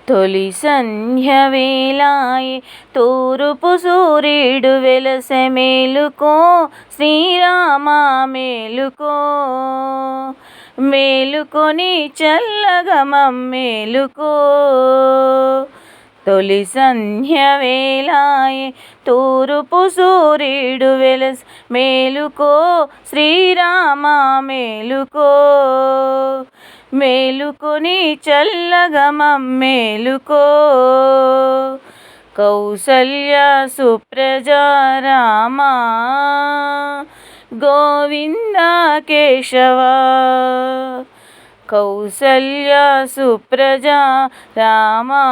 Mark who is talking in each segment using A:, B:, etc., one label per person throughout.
A: తొలి సంధ్య వేళాయె తూరుపు సూర్యుడు వెలసె మేలుకో శ్రీరామా మేలుకో. మేలుకొని చల్లగా మమ్మేలుకో. తొలి సంధ్య వేళాయె తూరుపు సూర్యుడు వెలసె మేలుకో శ్రీరామా మేలుకో. మేలుకొని చల్లగా మమ్మేలుకో. కౌసల్య సుప్రజా రామా గోవింద కేశవ. కౌసల్య సుప్రజా రామా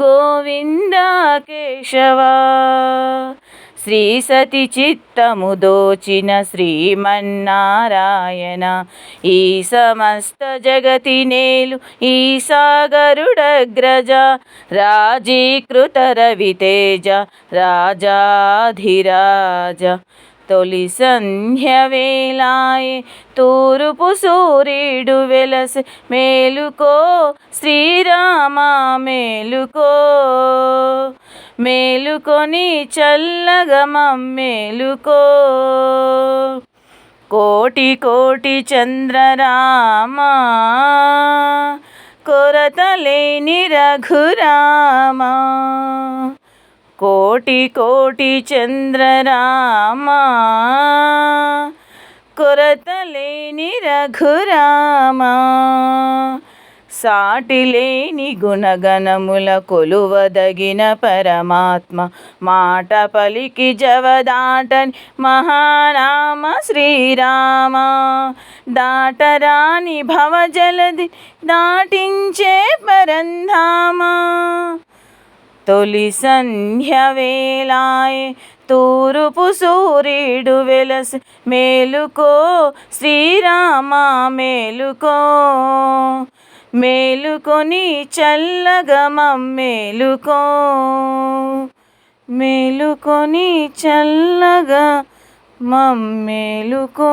A: గోవింద కేశవ. శ్రీ సతి చిత్తము దోచిన శ్రీమన్నారాయణ ఈ సమస్త జగతి నేలు ఈ సాగరుడగ్రజ. రాజీకృత రవితేజ రాజాధిరాజ. తొలి సంధ్య వేళాయె తూరుపు సూర్యుడు వెలసె మేలుకో శ్రీరామా మేలుకో. మేలుకొని చల్లగా మమ్మేలుకో. కోటి కోటి చంద్రరామా కొరతలేని రఘురామా. కోటి కోటి చంద్రరామా కొరతలేని రఘురామా. సాటిలేని గుణగణముల కొలువదగిన పరమాత్మ మాట పలికి జవదాటని మహానామ శ్రీరామ. దాటరాని భవజలది దాటించే పరంధామ. తొలి సంధ్య వేళాయె తూరుపు సూర్యుడు వెలసె మేలుకో శ్రీరామా మేలుకో. మేలుకొని చల్లగా మమ్మేలుకో. మేలుకొని చల్లగా మమ్మేలుకో.